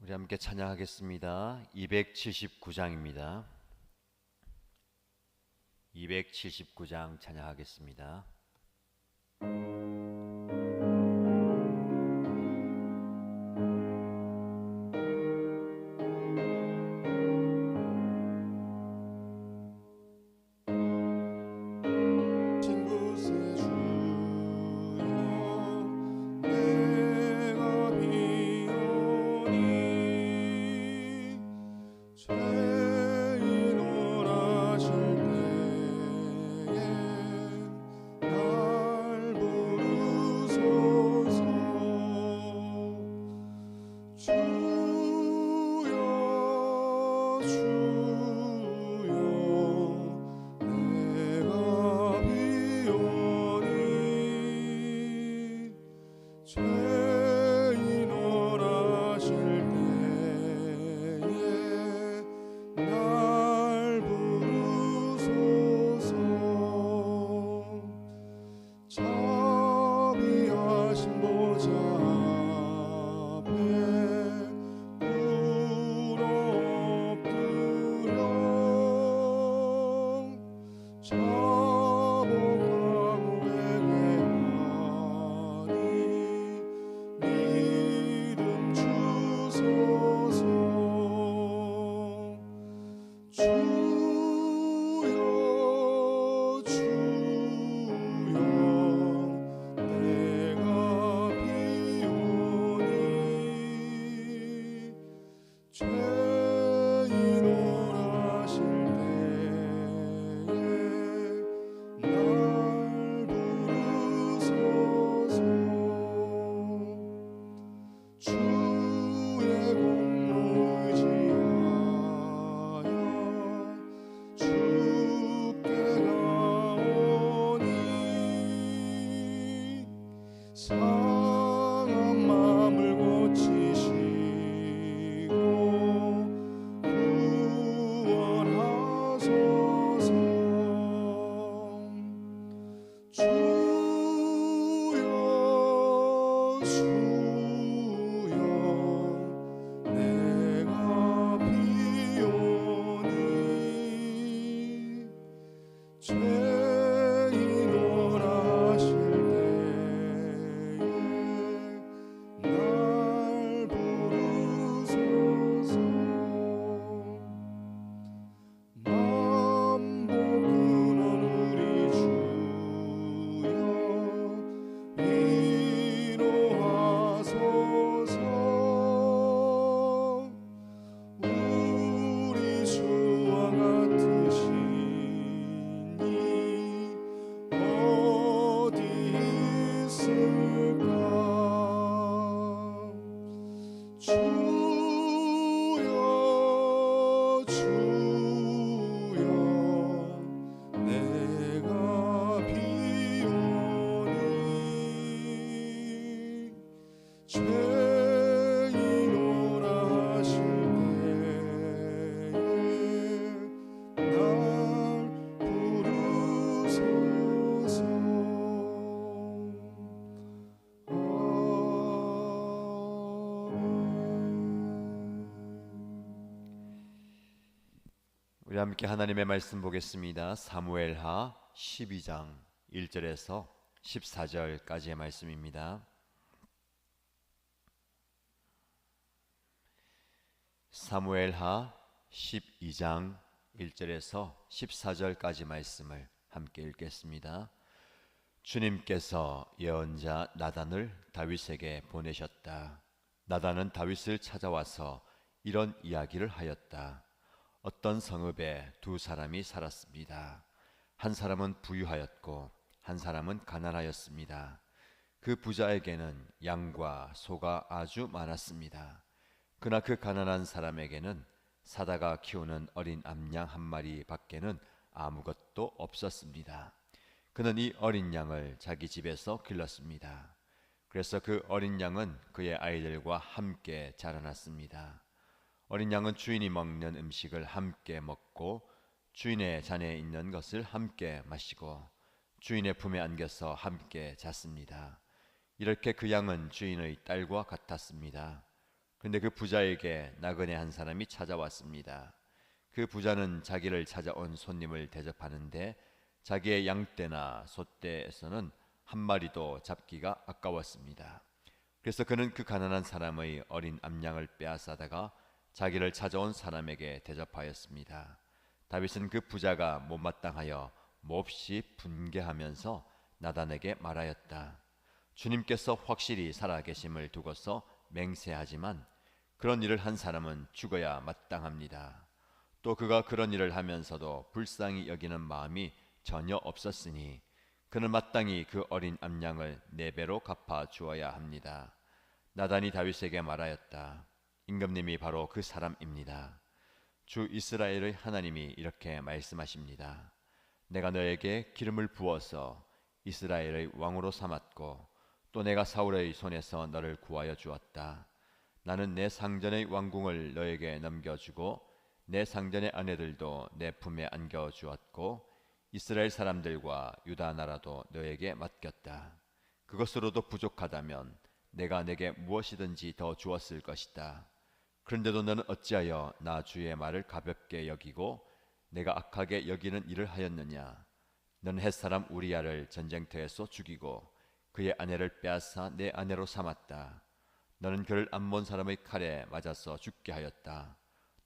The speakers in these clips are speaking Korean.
우리 함께 찬양하겠습니다. 279장입니다. 279장 찬양하겠습니다. 우리 함께 하나님의 말씀 보겠습니다. 사무엘하 12장 1절에서 14절까지의 말씀입니다. 사무엘하 12장 1절에서 14절까지 말씀을 함께 읽겠습니다. 주님께서 예언자 나단을 다윗에게 보내셨다. 나단은 다윗을 찾아와서 이런 이야기를 하였다. 어떤 성읍에 두 사람이 살았습니다. 한 사람은 부유하였고 한 사람은 가난하였습니다. 그 부자에게는 양과 소가 아주 많았습니다. 그러나 그 가난한 사람에게는 사다가 키우는 어린 암양 한 마리 밖에는 아무것도 없었습니다. 그는 이 어린 양을 자기 집에서 길렀습니다. 그래서 그 어린 양은 그의 아이들과 함께 자라났습니다. 어린 양은 주인이 먹는 음식을 함께 먹고 주인의 잔에 있는 것을 함께 마시고 주인의 품에 안겨서 함께 잤습니다. 이렇게 그 양은 주인의 딸과 같았습니다. 그런데 그 부자에게 나그네 한 사람이 찾아왔습니다. 그 부자는 자기를 찾아온 손님을 대접하는데 자기의 양떼나 소떼에서는 한 마리도 잡기가 아까웠습니다. 그래서 그는 그 가난한 사람의 어린 암양을 빼앗아다가 자기를 찾아온 사람에게 대접하였습니다. 다윗은 그 부자가 못마땅하여 몹시 분개하면서 나단에게 말하였다. 주님께서 확실히 살아계심을 두고서 맹세하지만 그런 일을 한 사람은 죽어야 마땅합니다. 또 그가 그런 일을 하면서도 불쌍히 여기는 마음이 전혀 없었으니 그는 마땅히 그 어린 암양을 4배로 갚아 주어야 합니다. 나단이 다윗에게 말하였다. 임금님이 바로 그 사람입니다. 주 이스라엘의 하나님이 이렇게 말씀하십니다. 내가 너에게 기름을 부어서 이스라엘의 왕으로 삼았고 또 내가 사울의 손에서 너를 구하여 주었다. 나는 내 상전의 왕궁을 너에게 넘겨주고 내 상전의 아내들도 내 품에 안겨 주었고 이스라엘 사람들과 유다 나라도 너에게 맡겼다. 그것으로도 부족하다면 내가 내게 무엇이든지 더 주었을 것이다. 그런데도 너는 어찌하여 나 주의 말을 가볍게 여기고 내가 악하게 여기는 일을 하였느냐? 너는 햇사람 우리야를 전쟁터에서 죽이고 그의 아내를 빼앗아 내 아내로 삼았다. 너는 그를 암몬 사람의 칼에 맞아서 죽게 하였다.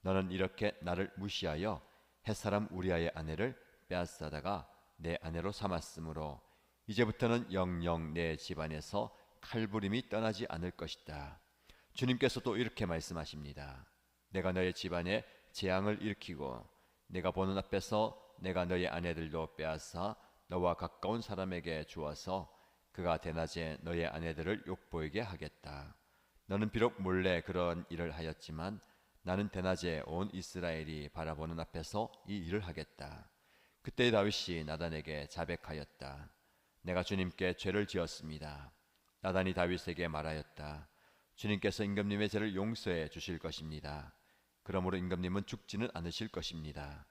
너는 이렇게 나를 무시하여 햇사람 우리야의 아내를 빼앗아다가 내 아내로 삼았으므로 이제부터는 영영 내 집안에서 칼부림이 떠나지 않을 것이다. 주님께서 또 이렇게 말씀하십니다. 내가 너의 집안에 재앙을 일으키고 내가 보는 앞에서 내가 너의 아내들도 빼앗아 너와 가까운 사람에게 주어서 그가 대낮에 너의 아내들을 욕보이게 하겠다. 너는 비록 몰래 그런 일을 하였지만 나는 대낮에 온 이스라엘이 바라보는 앞에서 이 일을 하겠다. 그때 다윗이 나단에게 자백하였다. 내가 주님께 죄를 지었습니다. 나단이 다윗에게 말하였다. 주님께서 임금님의 죄를 용서해 주실 것입니다. 그러므로 임금님은 죽지는 않으실 것입니다.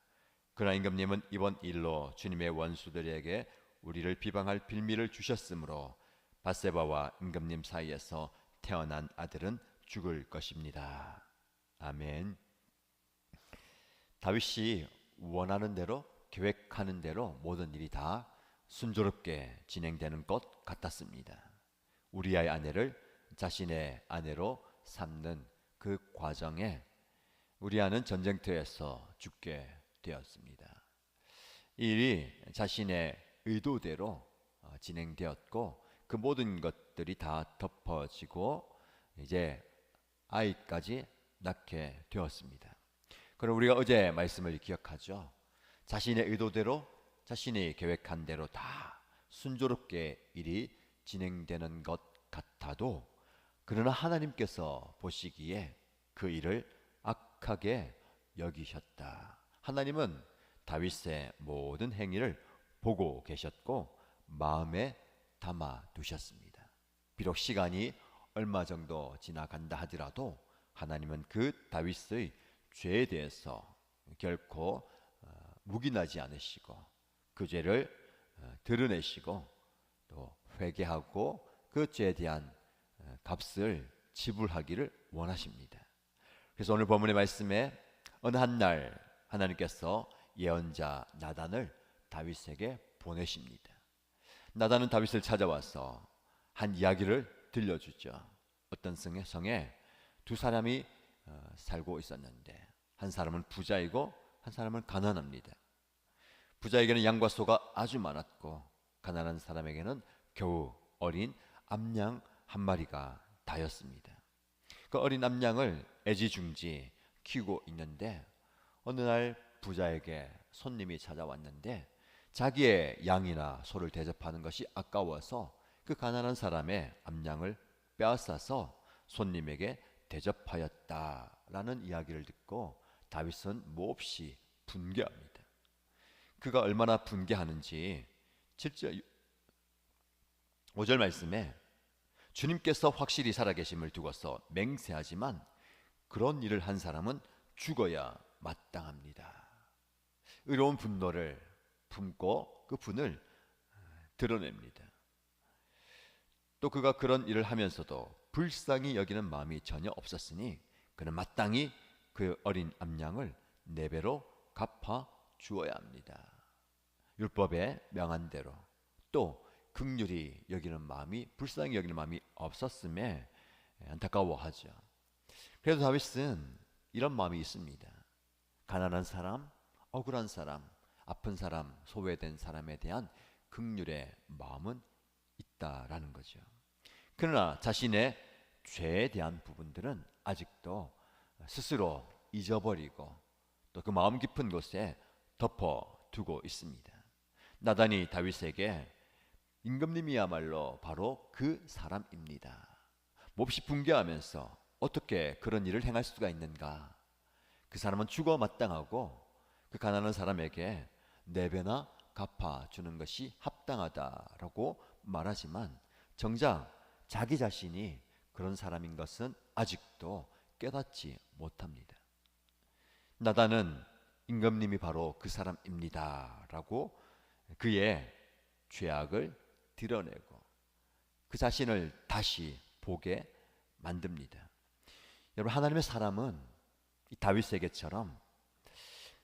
그러나 임금님은 이번 일로 주님의 원수들에게 우리를 비방할 빌미를 주셨으므로 밧세바와 임금님 사이에서 태어난 아들은 죽을 것입니다. 아멘. 다윗이 원하는 대로 계획하는 대로 모든 일이 다 순조롭게 진행되는 것 같았습니다. 우리아의 아내를 자신의 아내로 삼는 그 과정에 우리아는 전쟁터에서 죽게 되었습니다. 이 일이 자신의 의도대로 진행되었고 그 모든 것들이 다 덮어지고 이제 아이까지 낳게 되었습니다. 그럼 우리가 어제 말씀을 기억하죠. 자신의 의도대로 자신이 계획한 대로 다 순조롭게 일이 진행되는 것 같아도 그러나 하나님께서 보시기에 그 일을 악하게 여기셨다. 하나님은 다윗의 모든 행위를 보고 계셨고 마음에 담아 두셨습니다. 비록 시간이 얼마 정도 지나간다 하더라도 하나님은 그 다윗의 죄에 대해서 결코 묵인하지 않으시고 그 죄를 드러내시고 또 회개하고 그 죄에 대한 값을 지불하기를 원하십니다. 그래서 오늘 본문의 말씀에 어느 한 날 하나님께서 예언자 나단을 다윗에게 보내십니다. 나단은 다윗을 찾아와서 한 이야기를 들려주죠. 어떤 성에 두 사람이 살고 있었는데 한 사람은 부자이고 한 사람은 가난합니다. 부자에게는 양과 소가 아주 많았고 가난한 사람에게는 겨우 어린 암양 한 마리가 다였습니다. 그 어린 암양을 애지중지 키우고 있는데 어느 날 부자에게 손님이 찾아왔는데 자기의 양이나 소를 대접하는 것이 아까워서 그 가난한 사람의 암양을 빼앗아서 손님에게 대접하였다라는 이야기를 듣고 다윗은 몹시 분개합니다. 그가 얼마나 분개하는지 7절 5절 말씀에 주님께서 확실히 살아계심을 두고서 맹세하지만 그런 일을 한 사람은 죽어야 마땅합니다. 의로운 분노를 품고 그 분을 드러냅니다. 또 그가 그런 일을 하면서도 불쌍히 여기는 마음이 전혀 없었으니 그는 마땅히 그 어린 암양을 4배로 갚아 주어야 합니다. 율법에 명한 대로 또 긍휼히 여기는 마음이 불쌍히 여기는 마음이 없었음에 안타까워하죠. 그래도 다윗은 이런 마음이 있습니다. 가난한 사람, 억울한 사람, 아픈 사람, 소외된 사람에 대한 긍휼의 마음은 있다라는 거죠. 그러나 자신의 죄에 대한 부분들은 아직도 스스로 잊어버리고 또 그 마음 깊은 곳에 덮어두고 있습니다. 나단이 다윗에게 임금님이야말로 바로 그 사람입니다. 몹시 분개하면서 어떻게 그런 일을 행할 수가 있는가? 그 사람은 죽어 마땅하고 그 가난한 사람에게 4배나 갚아주는 것이 합당하다라고 말하지만 정작 자기 자신이 그런 사람인 것은 아직도 깨닫지 못합니다. 나단은 임금님이 바로 그 사람입니다라고 그의 죄악을 드러내고 그 자신을 다시 보게 만듭니다. 여러분, 하나님의 사람은 이 다윗에게처럼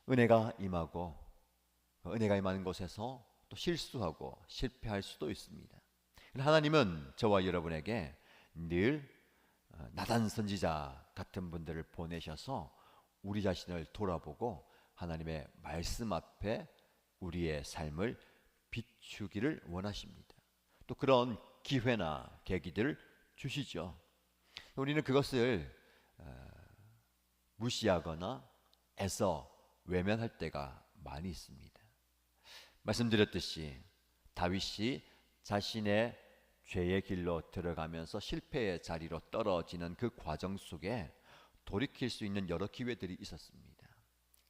은혜가 임하고 은혜가 임하는 곳에서 또 실수하고 실패할 수도 있습니다. 하나님은 저와 여러분에게 늘 나단 선지자 같은 분들을 보내셔서 우리 자신을 돌아보고 하나님의 말씀 앞에 우리의 삶을 비추기를 원하십니다. 또 그런 기회나 계기들을 주시죠. 우리는 그것을 무시하거나 애써 외면할 때가 많이 있습니다. 말씀드렸듯이 다윗이 자신의 죄의 길로 들어가면서 실패의 자리로 떨어지는 그 과정 속에 돌이킬 수 있는 여러 기회들이 있었습니다.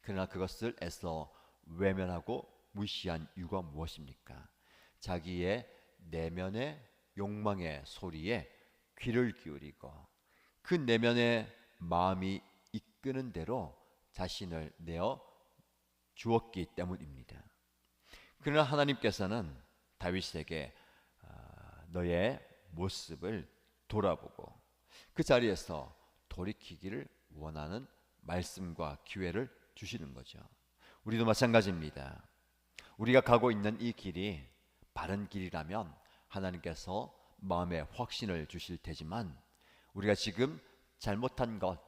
그러나 그것을 애써 외면하고 무시한 이유가 무엇입니까? 자기의 내면의 욕망의 소리에 귀를 기울이고 그 내면의 마음이 이끄는 대로 자신을 내어 주었기 때문입니다. 그러나 하나님께서는 다윗에게 너의 모습을 돌아보고 그 자리에서 돌이키기를 원하는 말씀과 기회를 주시는 거죠. 우리도 마찬가지입니다. 우리가 가고 있는 이 길이 바른 길이라면 하나님께서 마음에 확신을 주실 테지만 우리가 지금 잘못한 것,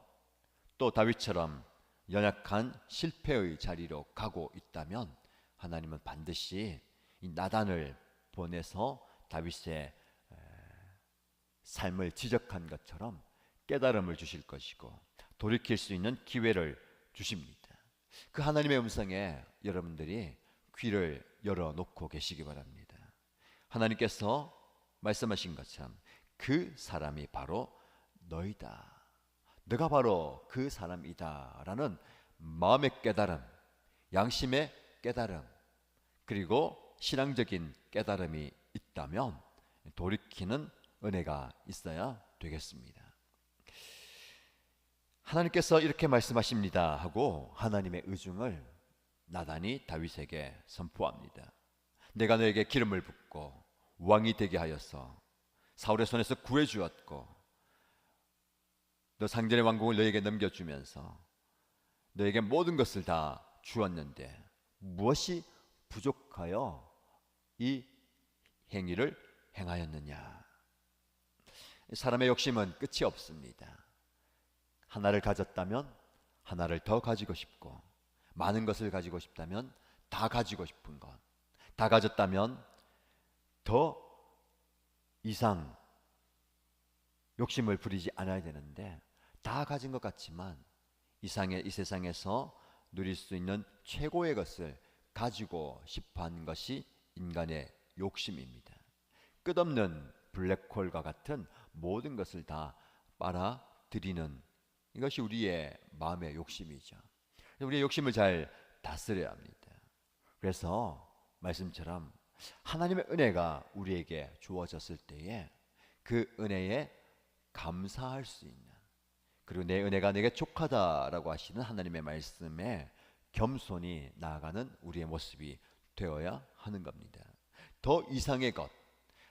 또 다윗처럼 연약한 실패의 자리로 가고 있다면 하나님은 반드시 이 나단을 보내서 다윗의 삶을 지적한 것처럼 깨달음을 주실 것이고 돌이킬 수 있는 기회를 주십니다. 그 하나님의 음성에 여러분들이 귀를 열어놓고 계시기 바랍니다. 하나님께서 말씀하신 것처럼 그 사람이 바로 너희다. 너가 바로 그 사람이다 라는 마음의 깨달음, 양심의 깨달음, 그리고 신앙적인 깨달음이 있다면 돌이키는 은혜가 있어야 되겠습니다. 하나님께서 이렇게 말씀하십니다 하고 하나님의 의중을 나단이 다윗에게 선포합니다. 내가 너에게 기름을 붓고 왕이 되게 하여서 사울의 손에서 구해 주었고 너 상전의 왕궁을 너에게 넘겨주면서 너에게 모든 것을 다 주었는데 무엇이 부족하여 이 행위를 행하였느냐. 사람의 욕심은 끝이 없습니다. 하나를 가졌다면 하나를 더 가지고 싶고 많은 것을 가지고 싶다면 다 가지고 싶은 것, 다 가졌다면 더 이상 욕심을 부리지 않아야 되는데 다 가진 것 같지만 이 세상에서 누릴 수 있는 최고의 것을 가지고 싶어하는 것이 인간의 욕심입니다. 끝없는 블랙홀과 같은 모든 것을 다 빨아들이는 이것이 우리의 마음의 욕심이죠. 우리의 욕심을 잘 다스려야 합니다. 그래서 말씀처럼 하나님의 은혜가 우리에게 주어졌을 때에 그 은혜에 감사할 수 있는, 그리고 내 은혜가 내게 족하다라고 하시는 하나님의 말씀에 겸손히 나아가는 우리의 모습이 되어야 하는 겁니다. 더 이상의 것,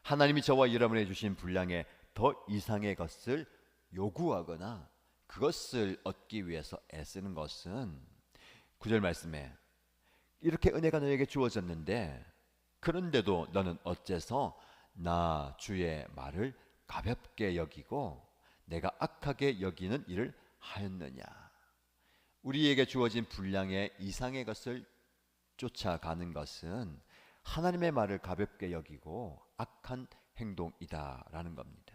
하나님이 저와 여러분에게 주신 분량에 더 이상의 것을 요구하거나 그것을 얻기 위해서 애쓰는 것은 9절 말씀에 이렇게 은혜가 너에게 주어졌는데 그런데도 너는 어째서 나 주의 말을 가볍게 여기고 내가 악하게 여기는 일을 하였느냐. 우리에게 주어진 분량의 이상의 것을 쫓아가는 것은 하나님의 말을 가볍게 여기고 악한 행동이다라는 겁니다.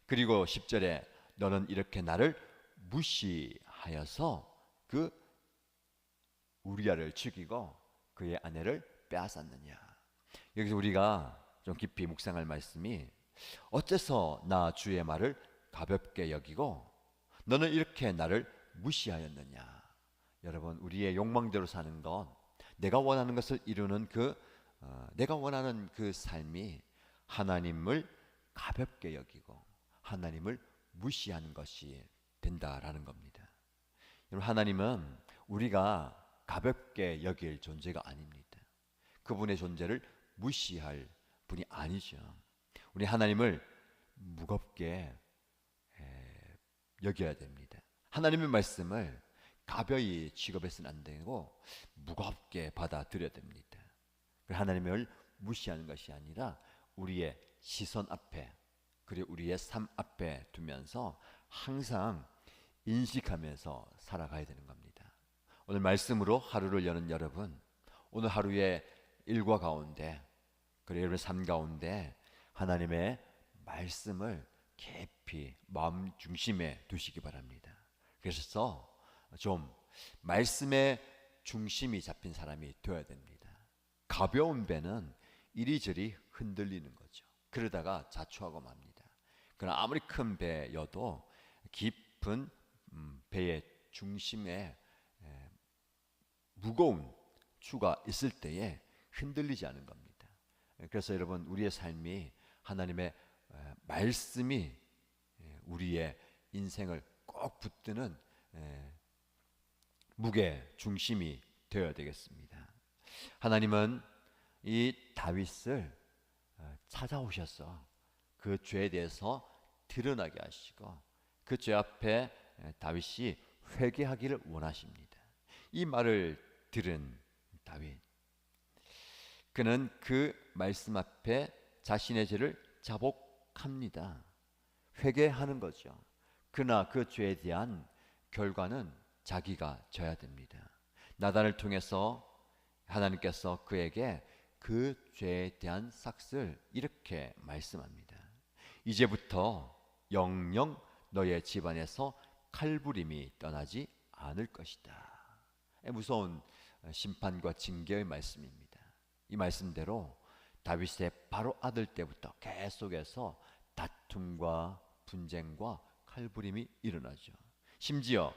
그리고 10절에 너는 이렇게 나를 무시하여서 그 우리아를 죽이고 그의 아내를 빼앗았느냐. 여기서 우리가 좀 깊이 묵상할 말씀이 어째서 나 주의 말을 가볍게 여기고 너는 이렇게 나를 무시하였느냐. 여러분, 우리의 욕망대로 사는 것, 내가 원하는 것을 이루는 내가 원하는 그 삶이 하나님을 가볍게 여기고 하나님을 무시하는 것이 된다라는 겁니다. 여러분, 하나님은 우리가 가볍게 여길 존재가 아닙니다. 그분의 존재를 무시할 분이 아니죠. 우리 하나님을 무겁게 여겨야 됩니다. 하나님의 말씀을 가벼이 취급해서는 안 되고 무겁게 받아들여야 됩니다. 하나님을 무시하는 것이 아니라 우리의 시선 앞에 그리고 우리의 삶 앞에 두면서 항상 인식하면서 살아가야 되는 겁니다. 오늘 말씀으로 하루를 여는 여러분, 오늘 하루의 일과 가운데 그리고 여러분의 삶 가운데 하나님의 말씀을 깊이 마음 중심에 두시기 바랍니다. 그래서 좀 말씀의 중심이 잡힌 사람이 되어야 됩니다. 가벼운 배는 이리저리 흔들리는 거죠. 그러다가 자초하고 맙니다. 그러나 아무리 큰 배여도 깊은 배의 중심에 무거운 추가 있을 때에 흔들리지 않은 겁니다. 그래서 여러분, 우리의 삶이 하나님의 말씀이 우리의 인생을 꼭 붙드는 무게 중심이 되어야 되겠습니다. 하나님은 이 다윗을 찾아오셔서 그 죄에 대해서 드러나게 하시고 그 죄 앞에 다윗이 회개하기를 원하십니다. 이 말을 들은 다윗, 그는 그 말씀 앞에 자신의 죄를 자복합니다. 회개하는 거죠. 그러나 그 죄에 대한 결과는 자기가 져야 됩니다. 나단을 통해서 하나님께서 그에게 그 죄에 대한 삭을 이렇게 말씀합니다. 이제부터 영영 너의 집안에서 칼부림이 떠나지 않을 것이다. 무서운 심판과 징계의 말씀입니다. 이 말씀대로 다윗의 바로 아들 때부터 계속해서 다툼과 분쟁과 칼부림이 일어나죠. 심지어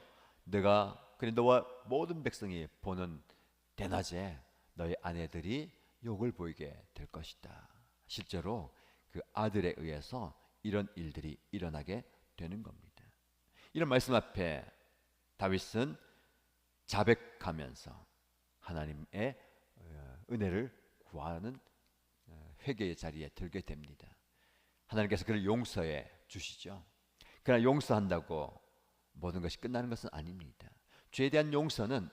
너와 모든 백성이 보는 대낮에 너의 아내들이 욕을 보이게 될 것이다. 실제로 그 아들에 의해서 이런 일들이 일어나게 되는 겁니다. 이런 말씀 앞에 다윗은 자백하면서 하나님의 은혜를 구하는 회개의 자리에 들게 됩니다. 하나님께서 그를 용서해 주시죠. 그러나 용서한다고 모든 것이 끝나는 것은 아닙니다. 죄에 대한 용서는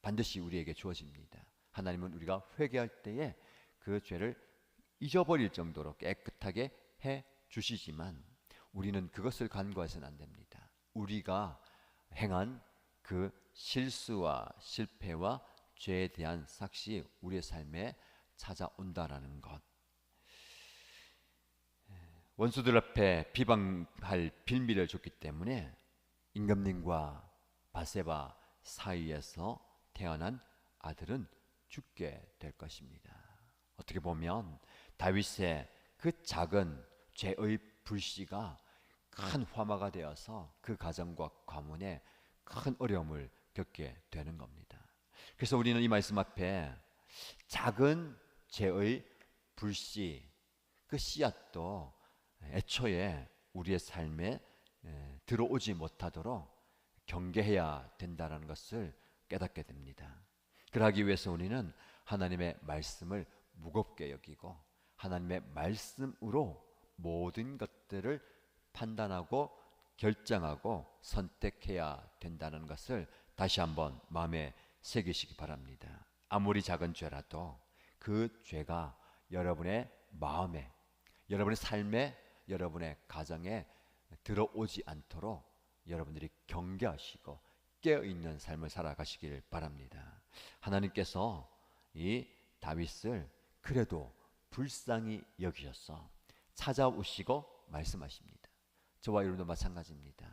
반드시 우리에게 주어집니다. 하나님은 우리가 회개할 때에 그 죄를 잊어버릴 정도로 깨끗하게 해 주시지만 우리는 그것을 간과해서는 안 됩니다. 우리가 행한 그 실수와 실패와 죄에 대한 삭이 우리의 삶에 찾아온다라는 것. 원수들 앞에 비방할 빌미를 줬기 때문에 임금님과 바세바 사이에서 태어난 아들은 죽게 될 것입니다. 어떻게 보면 다윗의 그 작은 죄의 불씨가 큰 화마가 되어서 그 가정과 가문에 큰 어려움을 겪게 되는 겁니다. 그래서 우리는 이 말씀 앞에 작은 죄의 불씨, 그 씨앗도 애초에 우리의 삶에 들어오지 못하도록 경계해야 된다는 것을 깨닫게 됩니다. 그러기 위해서 우리는 하나님의 말씀을 무겁게 여기고 하나님의 말씀으로 모든 것들을 판단하고 결정하고 선택해야 된다는 것을 다시 한번 마음에 새기시기 바랍니다. 아무리 작은 죄라도 그 죄가 여러분의 마음에, 여러분의 삶에, 여러분의 가정에 들어오지 않도록 여러분들이 경계하시고 깨어있는 삶을 살아가시길 바랍니다. 하나님께서 이 다윗을 그래도 불쌍히 여기셔서 찾아오시고 말씀하십니다. 저와 여러분도 마찬가지입니다.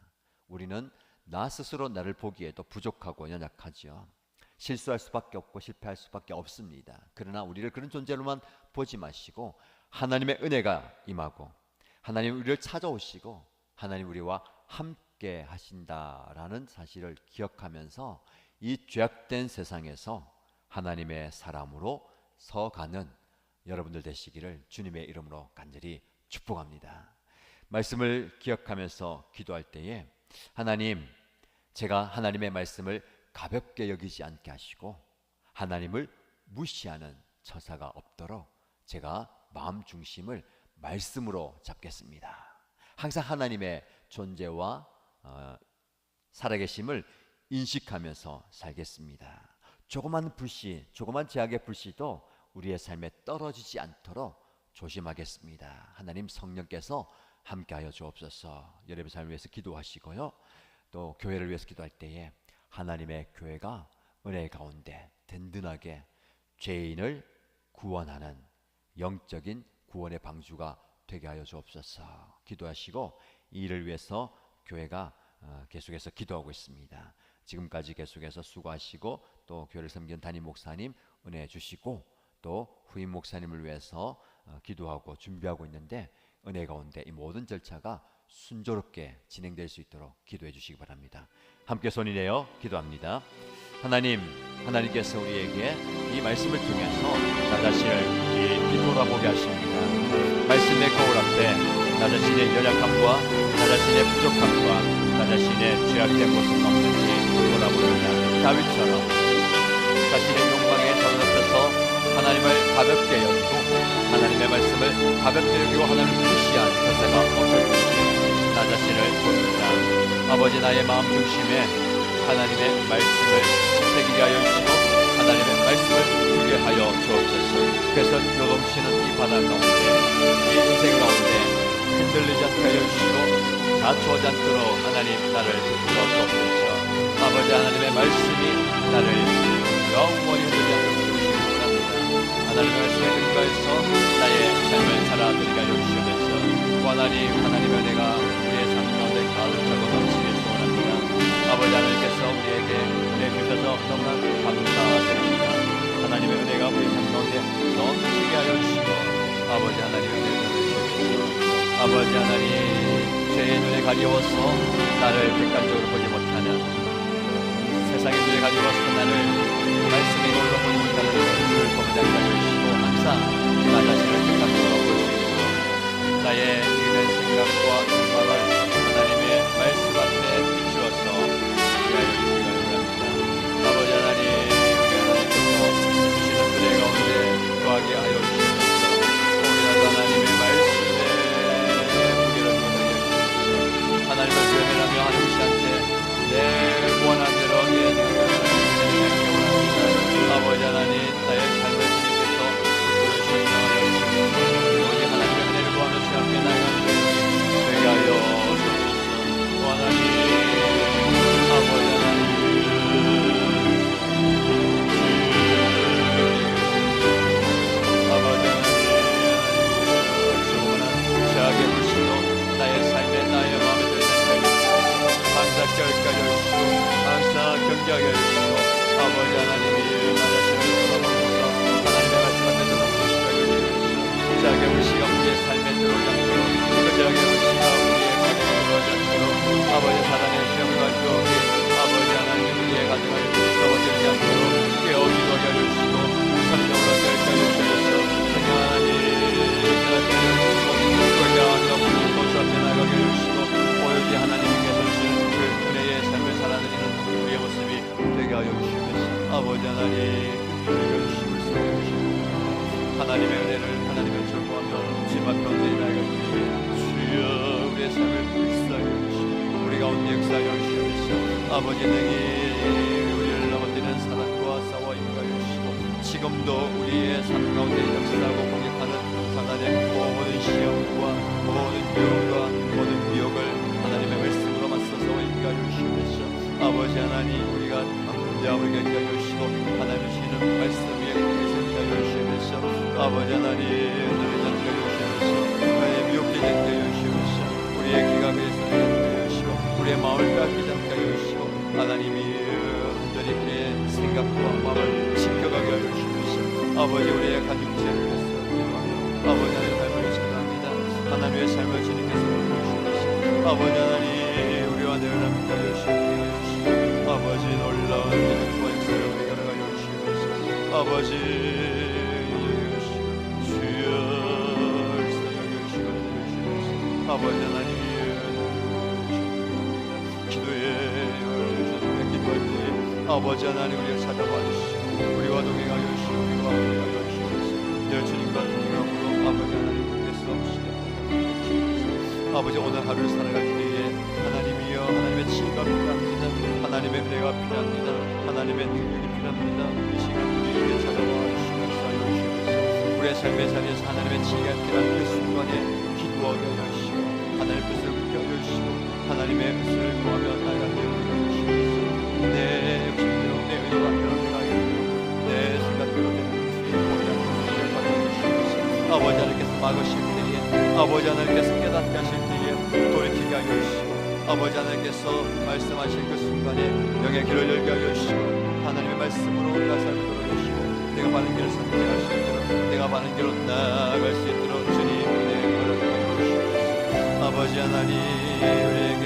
우리는 나 스스로 나를 보기에도 부족하고 연약하죠. 실수할 수밖에 없고 실패할 수밖에 없습니다. 그러나 우리를 그런 존재로만 보지 마시고 하나님의 은혜가 임하고 하나님 우리를 찾아오시고 하나님 우리와 함께 하신다라는 사실을 기억하면서 이 죄악된 세상에서 하나님의 사람으로 서가는 여러분들 되시기를 주님의 이름으로 간절히 축복합니다. 말씀을 기억하면서 기도할 때에 하나님, 제가 하나님의 말씀을 가볍게 여기지 않게 하시고 하나님을 무시하는 처사가 없도록 제가 마음 중심을 말씀으로 잡겠습니다. 항상 하나님의 존재와 살아계심을 인식하면서 살겠습니다. 조그만 불씨, 조그만 제약의 불씨도 우리의 삶에 떨어지지 않도록 조심하겠습니다. 하나님 성령께서 함께하여 주옵소서. 여러분의 삶을 위해서 기도하시고요. 또 교회를 위해서 기도할 때에 하나님의 교회가 은혜 가운데 든든하게 죄인을 구원하는 영적인 구원의 방주가 되게 하여 주옵소서. 기도하시고 이 일을 위해서 교회가 계속해서 기도하고 있습니다. 지금까지 계속해서 수고하시고 또 교회를 섬기는 담임 목사님 은혜 주시고 또 후임 목사님을 위해서 기도하고 준비하고 있는데 은혜 가운데 이 모든 절차가 순조롭게 진행될 수 있도록 기도해 주시기 바랍니다. 함께 손이 내어 기도합니다. 하나님께서 우리에게 이 말씀을 통해서 나 자신을 뒤돌아보게 하십니다. 말씀의 거울 앞에 나 자신의 연약함과 나 자신의 부족함과 나 자신의 죄악된 모습은 없는지 돌아보느냐. 다윗처럼 자신의 욕망에 사로잡혀서 하나님을 가볍게 여기고 하나님의 말씀을 가볍게 여기고 하나님을 무시한 자세가 없을지 나 자신을 봅니다. 아버지, 나의 마음 중심에 하나님의 말씀을 새기게 하여 주시고 하나님의 말씀을 두게 하여 주옵소서. 그래서 요동치는 이 바다 가운데 이 인생 가운데 흔들리지 않게 하여 주시고 자초하지 않도록 하나님 나를 붙들어 주옵소서. 아버지, 하나님의 말씀이 나를 영원히 흔들지 않도록 주시기 바랍니다. 하나님의 말씀에 근거해서 나의 삶을 살아드리게 하여 주시옵소서. 하나님의 은혜가 우리의 삶 가운데 가득차고 넘치길 소원합니다. 아버지, 하나님께서 우리에게 은혜 주셔서 너무나 감사드립니다. 하나님의 은혜가 우리 삶 가운데 넘치게 하여 주시고 아버지, 하나님의 은혜를 주시옵소서. 아버지 하나님, 죄의 눈에 가리워서 나를 객관적으로 보지 못하는, 세상의 눈에 가리워서 나를 말씀의 걸로 보지 못하는 것을 범죄하게 하여 주시고 항상 나 자신을 객관적으로 볼 수 있도록 나의 이런 생각과 생각을 하나님의 말씀 앞에 비추어서 하여 주시기 바랍니다. 아버지 하나님, 우리 하나님께서 주시는 은혜 가운데 거하게 하여 주시옵소서. 우리나라 하나님의 말씀에 무게를 두게 하여 주시옵소서. 하나님을 외면하며 하는 씨한테 내 원한 대로 행하기 원합니다. 아버지 하나님, 나의 삶을 주님께서 부르시며 하여 주시옵소서. 오직 하나님의 은혜를 구하며 주님께 나아가는 되게 하여 가운데 역사하여 주시옵소서. 아버지 능히 우리를 넘어뜨리는 사단과 싸워 임하여 주시고 지금도 우리의 삶 가운데 역사하고 공격하는 사단의 모든 시험과 모든 유혹과 모든 미혹을 하나님의 말씀으로 맞서서 임하여 주시옵소서. 아버지 하나님 우리가 담대함을 경계하여 주시고 하나님 주시는 말씀 위에 서게 주시옵소서. 아버지 하나님 너를 잡게 주시옵소서. 너의 미혹되게 하여 주시옵소서. 우리의 귀가 그의 소리를 하여 주시고 우리의 마음을 빼앗기지 않게 하여 주시고 하나님이 온전히 우리의 생각과 마음을 지켜가게 하여 주시옵소서. 아버지 우리의 가정체를 위해서 아버지 하나님 삶을 찬양합니다. 하나님의 삶을 주님께서 보여주시옵소서. 아버지 하나님 우리와 늘 함께 하여 주시옵소서. 아버지 놀라운 믿음과 역사를 우리가 나가여 주시옵소서. 아버지 주여 역사하여 주시옵소서. 아버지 하나님 기도에 주님의 기도할 때 아버지 하나님 우리가 찾아봐 주시고 우리와 동행하여 주시고 우리와 함께하여 주시옵소서. 늘 주님과 동행함으로 아버지 하나님 우리께서 주시옵소서. 아버지 오늘 하루를 살아갈 때에 하나님이여 하나님의 지혜가 필요합니다. 하나님의 은혜가 필요합니다. 하나님의 능력이 필요합니다. 이 시간 우리에게 찾아와 주시옵소서. 우리의 삶의 자리에서 하나님의 지혜가 필요한 그 순간에 기도하게 하여 주시고 하나님의 뜻을 붙게 하여 주시고 하나님의 뜻을 구하며 나아가게 하여 주시옵소서. 내 욕심대로 내 의도가 안 되는 내가 내 생각대로 되는 주의 보좌 하나님을 받아 주시옵소서. 아버지 하나님께서 막으실 때에 아버지 하나님께서 깨닫게 하실 때에 돌이키게 하여 주시고 아버지 하나님께서 말씀하신 그 순간에 영의 길을 열게 하여 주시고 하나님의 말씀으로 내가 살도록 하시고 내가 바른 길을 선택할 수 있도록 내가 바른 길로 나아갈 수 있도록 주님 은혜의 허락하여 주시옵소서. 아버지 하나님 우리에게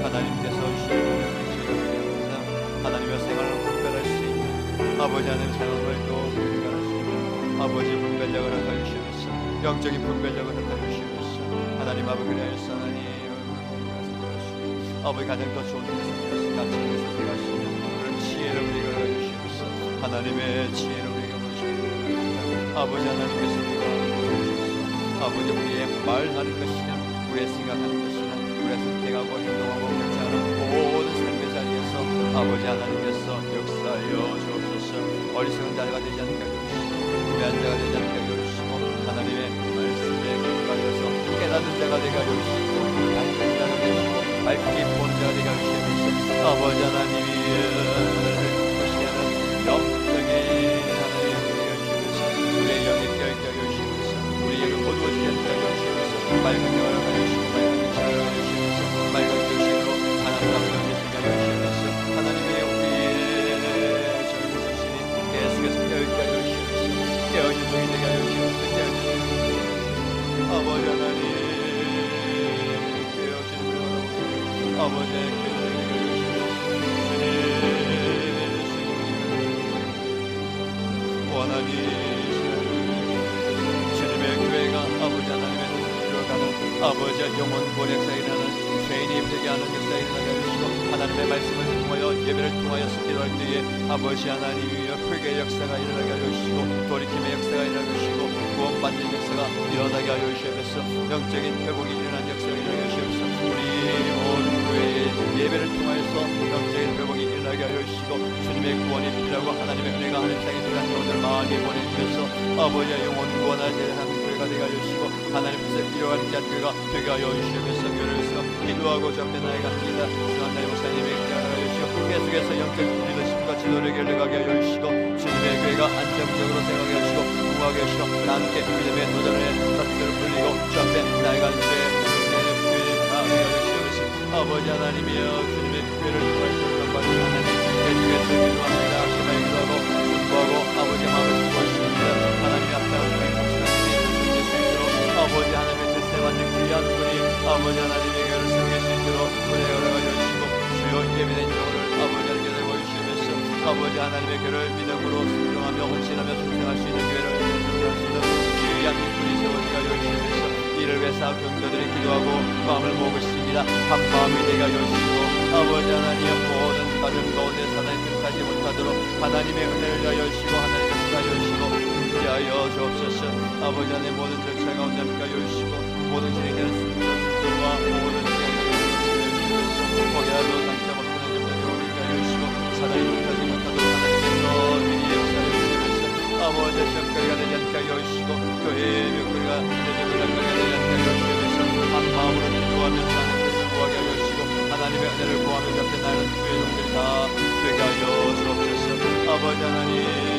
하나님께서 주신 지혜가 필요합니다. 하나님의 생활을 분별할 수 있는 아버지 하나님의 생활도 분별할 수 있는 아버지 분별력을 허락하여 주시옵소서. 영적인 분별력을 허락하여 주시옵소서. 하나님 아버지 그래서 하나님 아버지 가장 더 좋은 데서 같이 선택할 수 있는 그런 지혜를 우리가 주시옵소서. 하나님의 지혜를 우리가 주시옵소서. 아버지 하나님께서 우리가 주시옵소서. 아버지 우리의 말하는 것이나 우리의 생각하는 것이나 우리의 선택하고 행동하고 결정하는 모든 삶의 자리에서 아버지 하나님께서 역사하여 주옵소서. 어리석은 자가 되지 않게 해주시고 구매한 자가 되지 않게 해주시고 하나님의 말씀에 기뻐하여서 깨닫는 자가 되게 해주시고 밝은 자가 되시고 밝게 보는 자가 되게 해주시옵소서. 아버지 하나님이 것이냐는 영적인 하나님의 되게 해주시옵소서. 우리의 영이 깨어있게 해주시옵소서. 우리의 영이 어두워지게 해주시옵소서. 맑은 영을 해주시고 맑은 영을 해주시옵소서. 맑은 영으로 하나님 앞에 계시게 해주시옵소서. 하나님의 우리의 저희 자신이 계속해서 깨어있게 해주시옵소서. 깨어있는 종이 되게 해주시옵소서. 깨어있는 종이 되게 해주시옵소서. 아버지 하나님 아버지의 기도를 해주시옵소서. 원하니 주님의 교회가 아버지 하나님의 뜻을 이루어가는 아버지의 영혼 구원 역사에 일어나는 죄인이 되게 하는 역사에 일어나게 해주시고 하나님의 말씀을 통하여 예배를 통하여 기도할 때에 아버지 하나님이여 회개의 역사가 일어나게 하시고 돌이킴의 역사가 일어나게 하시고 구원받는 역사가 일어나게 하여 주시옵소서. 영적인 회복이 일어나는 역사가 일어나게 하시옵소서. 우리 모든 교회의 예배를 통하여서 영적인 회복이 일어나게 하여 주시고 주님의 구원이 필요하고 하나님의 은혜가 하나님 땅에 필요한 영혼들 많이 보내주셔서 아버지의 영혼 구원하게 하는 교회가 되게 하여 주시고 하나님 뜻을 이루어가는 귀한 교회가 되게 하여 주시옵소서. 교회를 위해서 기도하고 접대 나아갑니다. 주한 나의 목사님의 기도하여 주시고 계속해서 영적 리더십과 지도를 이끌어가게 하여 주시고 주님의 교회가 안정적으로 생각하게 하시고 구하게 하시고 함께 믿음의 도전에 사슬을 풀리고 주 앞에 나아가는 교회의 마음이 하여 주시옵소서. 아버지 하나님이여 주님의 교회를 통하여서 건강하신 하나님 계속해서 기도합니다. 악심하여 기도하고 공부하고 아버지 마음을 기도하십니다. 하나님 앞에 하나님의 복수하심이 있으시도록 아버지 하나님의 뜻에 맞는 귀한 분이 아버지 하나님의 교회를 세우게 수 있도록 은혜를 허락하여 주시고 주요 예비된 영혼을 아버지 하나님께 내보여주시면서 아버지 하나님의 교회를 믿음으로 순종하며 헌신하며 충성할 수 있는 교회를 세울 수 있는 귀한 분이 세워지게 하여 주시면서 이를 위해서 경도들이 기도하고 마음을 모으고 있습니다. 한 마음이 되게 하여 주시고 아버지 하나님의 모든 가정 가운데 사단이 등하지 못하도록 하나님의 은혜를 하여 주시고 하나님의 하여 주시고 함께하여 주옵소서. 아버지 하나님 모든 절차 가운데 함께하여 주시고 모든 진행되는 순서와 모든 진행되는 순서와 아버지 하나님